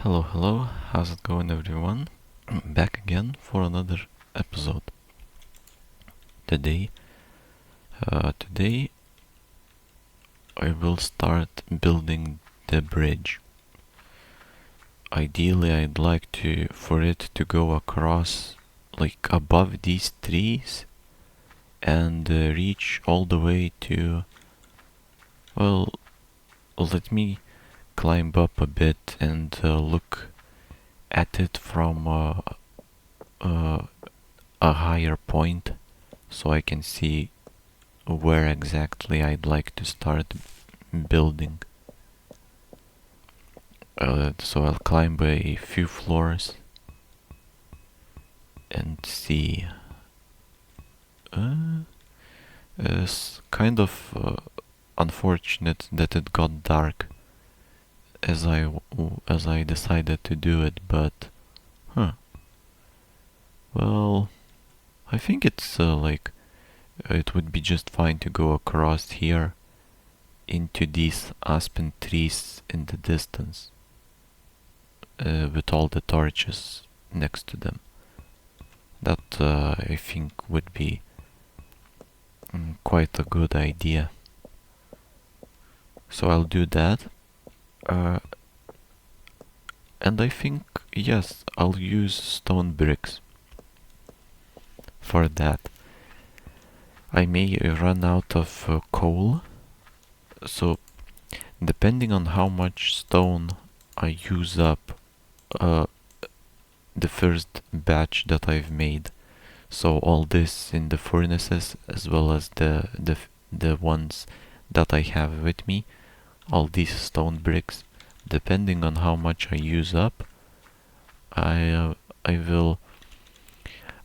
Hello, hello, how's it going everyone? Back again for another episode. Today, today I will start building the bridge. Ideally, I'd like for it to go across, like above these trees, and reach all the way to. Well, let me climb up a bit and look at it from a higher point, so I can see where exactly I'd like to start building. So I'll climb a few floors and see. It's kind of unfortunate that it got dark as I decided to do it, but well, I think it's it would be just fine to go across here into these aspen trees in the distance with all the torches next to them. That I think would be quite a good idea. So I'll do that. And I think, yes, I'll use stone bricks for that. I may run out of coal, so depending on how much stone I use up the first batch that I've made, so all this in the furnaces as well as the ones that I have with me, all these stone bricks, depending on how much I use up, I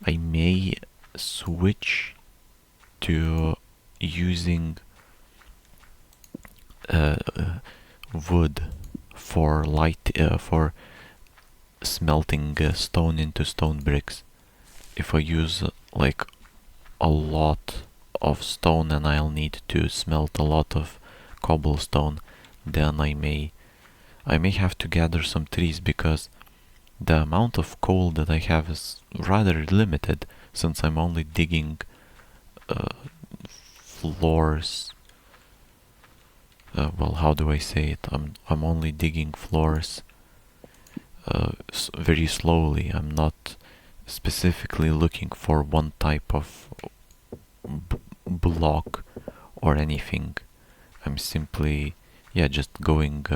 may switch to using wood for for smelting stone into stone bricks. If I use like a lot of stone and I'll need to smelt a lot of cobblestone, then I may have to gather some trees, because the amount of coal that I have is rather limited, since I'm only digging floors. Well, how do I say it? I'm only digging floors very slowly. I'm not specifically looking for one type of block or anything. I'm simply, just going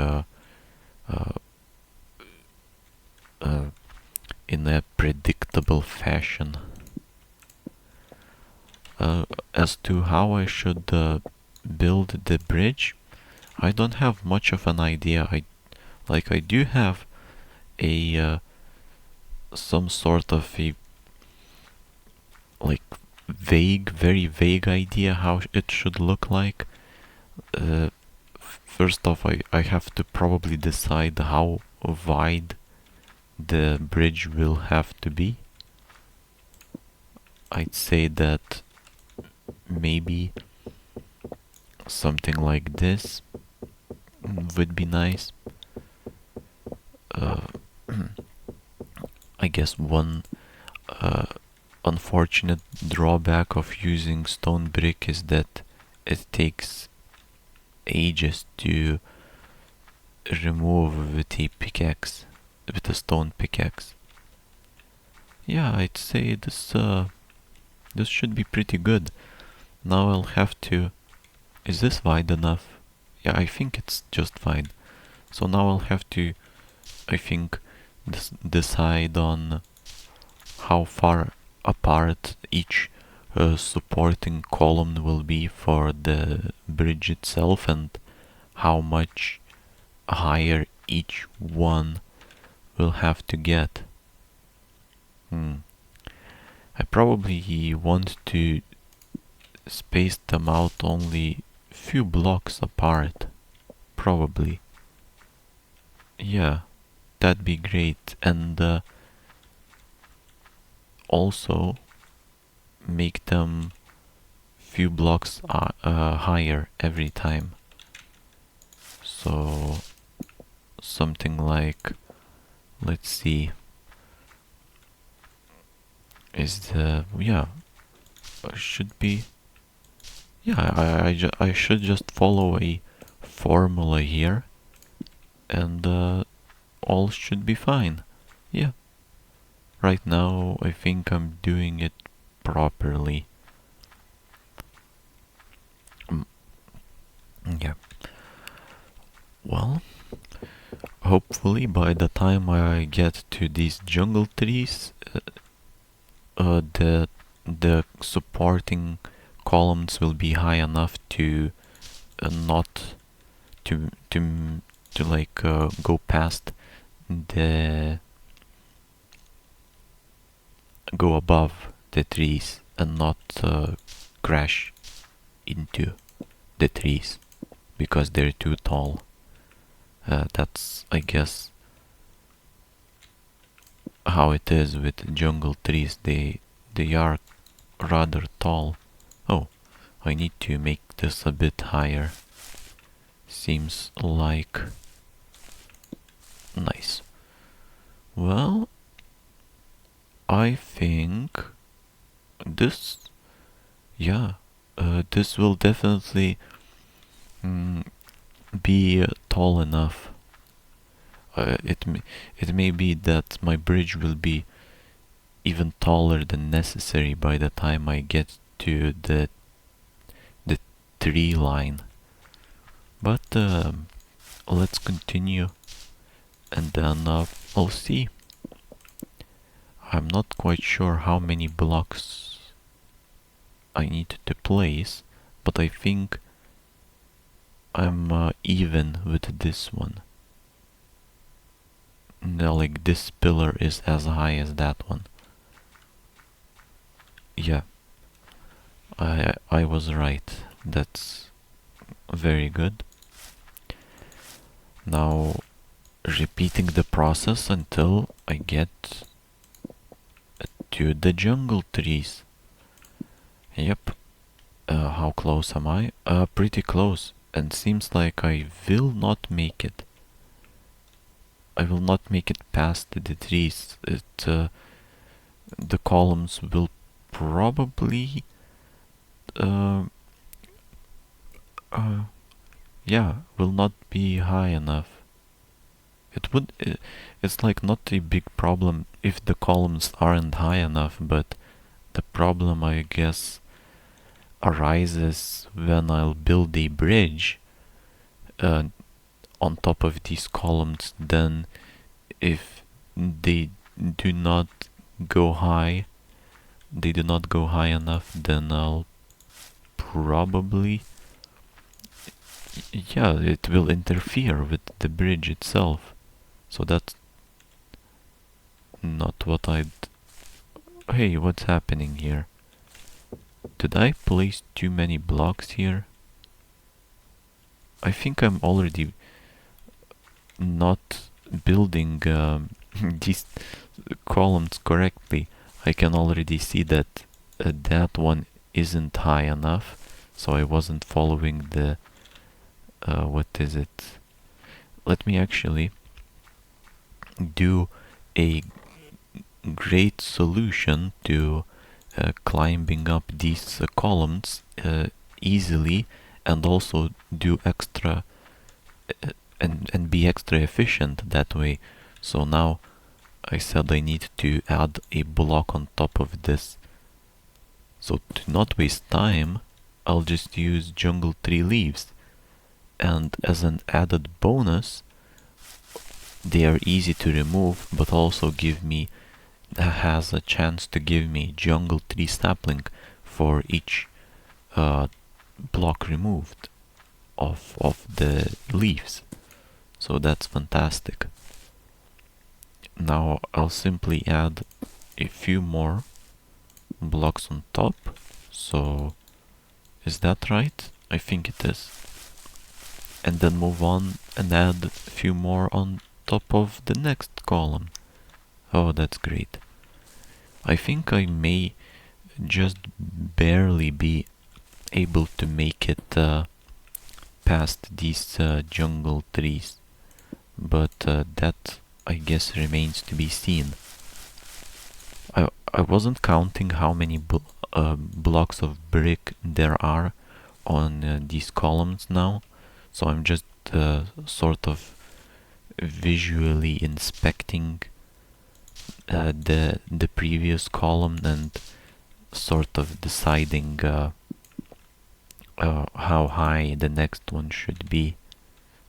in a predictable fashion. As to how I should build the bridge, I don't have much of an idea. I do have a some sort of a very vague idea how it should look like. First off, I have to probably decide how wide the bridge will have to be. I'd say that maybe something like this would be nice. I guess one unfortunate drawback of using stone brick is that it takes ages to remove with a pickaxe, with a stone pickaxe. Yeah, I'd say this should be pretty good. Now I'll have to... Is this wide enough? Yeah, I think it's just fine. So now I'll have to, I think, decide on how far apart each supporting column will be for the bridge itself, and how much higher each one will have to get. I probably want to space them out only few blocks apart. Probably. Yeah, that'd be great. And also make them few blocks higher every time. So something like Let's see. Is the yeah? Should be yeah. I should just follow a formula here, and all should be fine. Yeah. Right now, I think I'm doing it properly. Yeah. Well, hopefully by the time I get to these jungle trees, the supporting columns will be high enough to not to like go past the go above the trees and not crash into the trees because they're too tall. That's, I guess, how it is with jungle trees. They are rather tall. Oh, I need to make this a bit higher. Seems like nice. Well, I think this, yeah, this will definitely be tall enough. It may be that my bridge will be even taller than necessary by the time I get to the tree line. But let's continue, and then I'll see. I'm not quite sure how many blocks I need to place, but I think I'm even with this one. No, like this pillar is as high as that one. Yeah, I was right. That's very good. Now repeating the process until I get to the jungle trees. Yep. How close am I? Pretty close. And seems like I will not make it. I will not make it past the trees. The columns will probably yeah, will not be high enough. It's like not a big problem if the columns aren't high enough, but the problem, I guess, arises when I'll build a bridge on top of these columns. Then if they do not go high, they do not go high enough, then I'll probably, yeah, it will interfere with the bridge itself. So that's not what I'd... Hey, what's happening here? Did I place too many blocks here? I think I'm already not building these columns correctly. I can already see that that one isn't high enough, so I wasn't following the what is it? Let me actually do a great solution to climbing up these columns easily, and also do extra and be extra efficient that way. So now I said I need to add a block on top of this. So to not waste time, I'll just use jungle tree leaves. And as an added bonus, they are easy to remove, but also has a chance to give me jungle tree sapling for each block removed of the leaves. So that's fantastic. Now I'll simply add a few more blocks on top. So is that right? I think it is. And then move on and add a few more on top of the next column. Oh, that's great. I think I may just barely be able to make it past these jungle trees, but that I guess remains to be seen. I wasn't counting how many blocks of brick there are on these columns now, so I'm just sort of visually inspecting the previous column and sort of deciding how high the next one should be.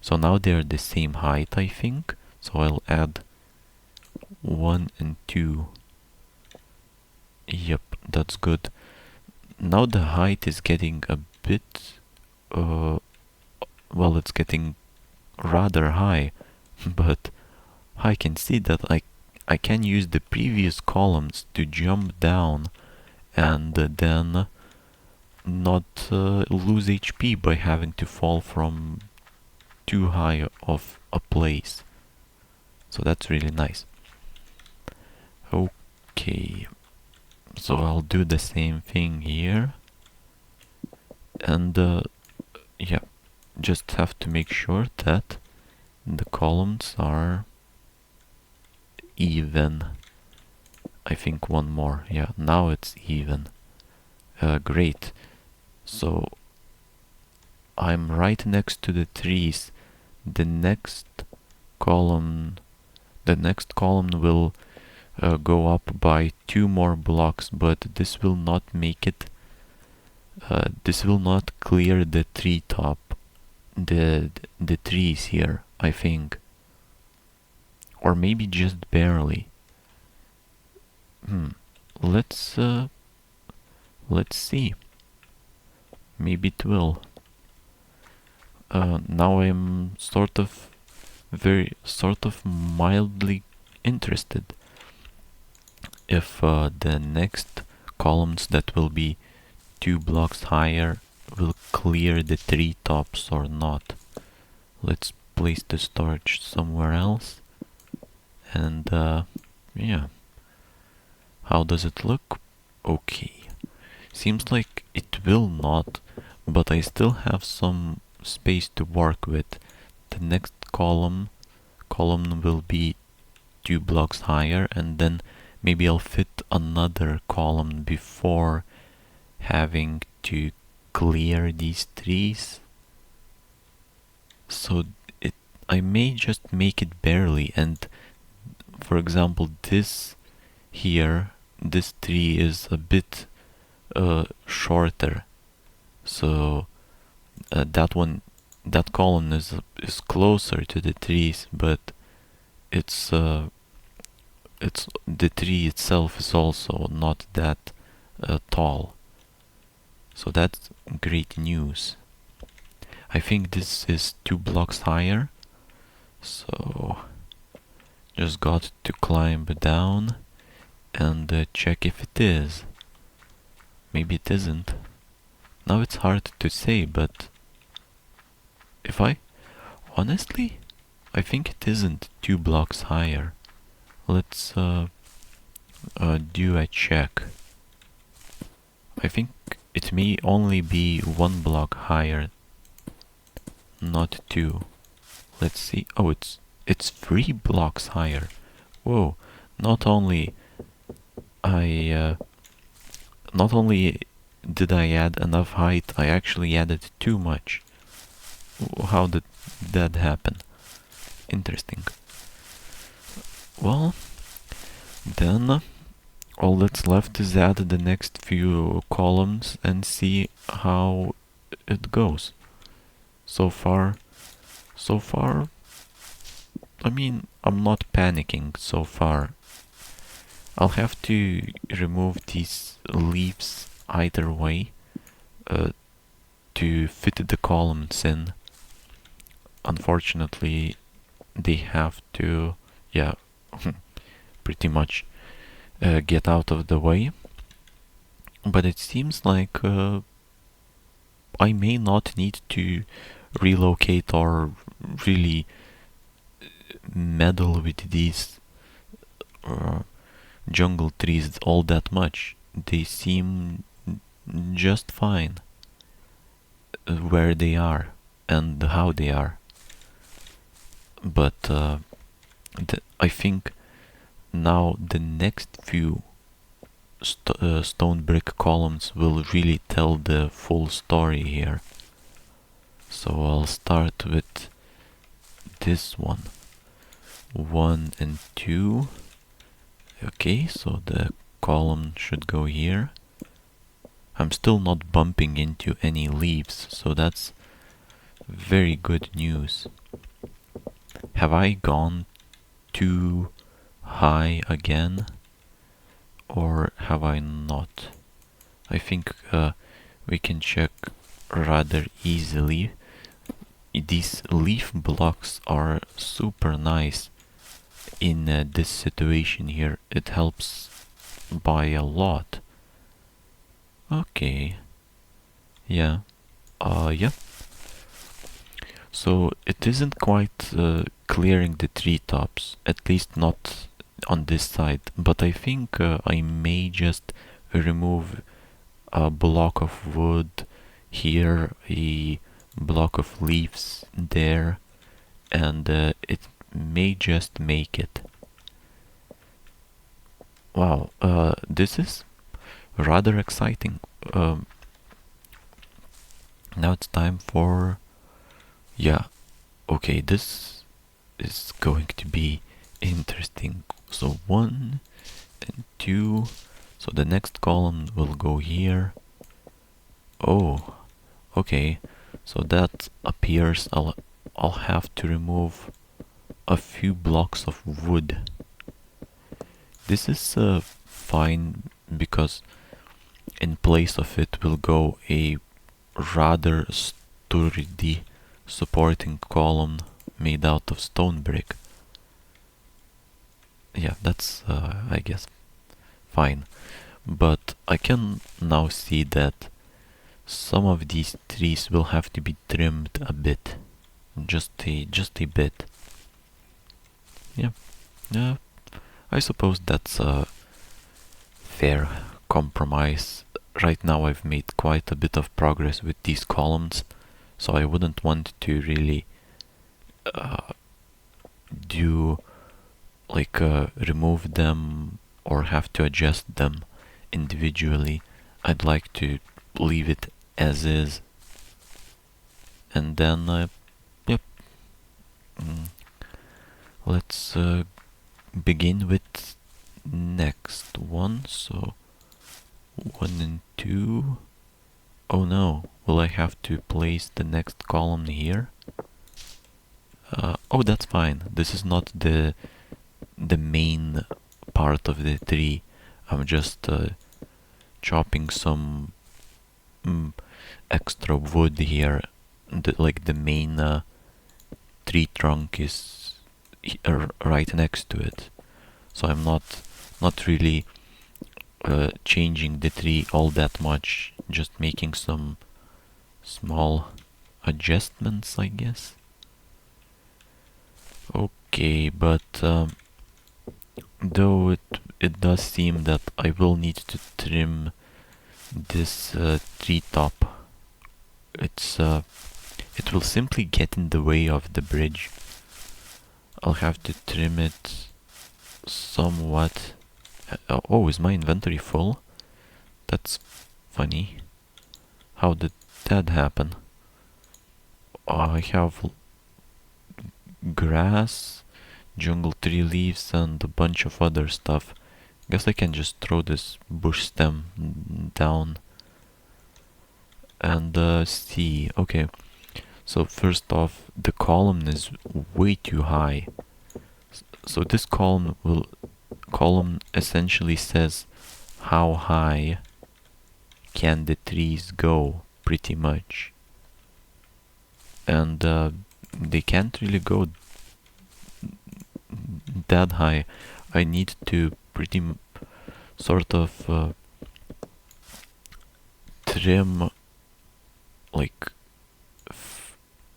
So now they're the same height, I think. So I'll add 1 and 2. Yep, that's good. Now the height is getting a bit, well, it's getting rather high, but I can see that I can use the previous columns to jump down and then not lose HP by having to fall from too high of a place. So that's really nice. Okay, so I'll do the same thing here, and yeah, just have to make sure that the columns are even. I think one more. Yeah, now it's even. Great. So I'm right next to the trees. The next column will go up by 2 more blocks, but this will not make it. This will not clear the treetop, the trees here, I think, or maybe just barely. Let's see. Maybe it will. Now I'm sort of mildly interested if the next columns that will be 2 blocks higher will clear the treetops or not. Let's place the storage somewhere else, and yeah. How does it look? Okay. Seems like it will not, but I still have some space to work with. The next column will be 2 blocks higher, and then maybe I'll fit another column before having to clear these trees. So I may just make it barely, and for example this tree is a bit shorter, so that column is closer to the trees, but it's the tree itself is also not that tall. So that's great news. I think this is 2 blocks higher, so just got to climb down and check if it is. Maybe it isn't. Now it's hard to say, but honestly, I think it isn't 2 blocks higher. Let's do a check. I think it may only be 1 block higher, not 2. Let's see. Oh, it's 3 blocks higher. Whoa! Not only did I add enough height, I actually added too much. How did that happen? Interesting. Well, then all that's left is add the next few columns and see how it goes. So far, I mean, I'm not panicking so far. I'll have to remove these leaves either way to fit the columns in. Unfortunately, they have to, yeah, pretty much get out of the way. But it seems like I may not need to relocate or really meddle with these jungle trees all that much. They seem just fine where they are and how they are. But I think now the next few stone brick columns will really tell the full story here. So I'll start with this one. 1 and 2. Okay, so the column should go here. I'm still not bumping into any leaves, so that's very good news. Have I gone too high again? Or have I not? I think we can check rather easily. These leaf blocks are super nice in this situation here. It helps by a lot. Okay. Yeah. Yeah. So it isn't quite clearing the treetops, at least not on this side, but I think I may just remove a block of wood here, a block of leaves there, and it may just make it. Wow, this is rather exciting. Now it's time for... Yeah, okay, this is going to be interesting. So 1 and 2. So the next column will go here. Oh, okay. So that appears I'll have to remove a few blocks of wood. This is fine because in place of it will go a rather sturdy supporting column made out of stone brick. Yeah, that's I guess fine. But I can now see that some of these trees will have to be trimmed a bit. Just a bit. Yeah. Yeah. I suppose that's a fair compromise. Right now I've made quite a bit of progress with these columns, so I wouldn't want to really do like remove them or have to adjust them individually. I'd like to leave it as is, and then yep. Let's begin with next one. So 1 and 2. Oh no, will I have to place the next column here? Oh, that's fine. This is not the main part of the tree. I'm just chopping some extra wood here. Like the main tree trunk is right next to it, so I'm not really changing the tree all that much. Just making some small adjustments, I guess. Okay, but though it does seem that I will need to trim this tree top. It will simply get in the way of the bridge. I'll have to trim it somewhat. Oh, is my inventory full? That's funny. How did that happen? I have grass, jungle tree leaves, and a bunch of other stuff. Guess I can just throw this bush stem down and see. Okay, so first off, the column is way too high. So this column essentially says how high can the trees go, pretty much. And they can't really go that high. I need to sort of trim like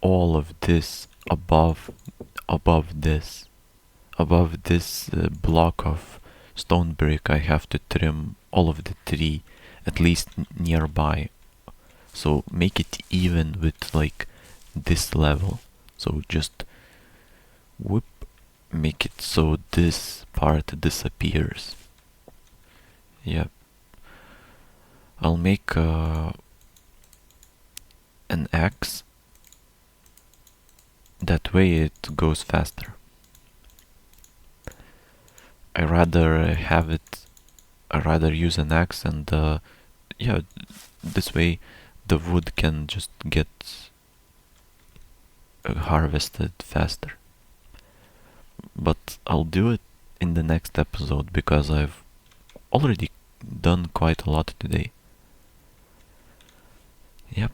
all of this above this block of stone brick. I have to trim all of the tree at least nearby, so make it even with like this level. So just whoop make it so this part disappears. Yep. I'll make an X. That way it goes faster. I rather have it. I rather use an axe, and yeah, this way the wood can just get harvested faster. But I'll do it in the next episode because I've already done quite a lot today. Yep.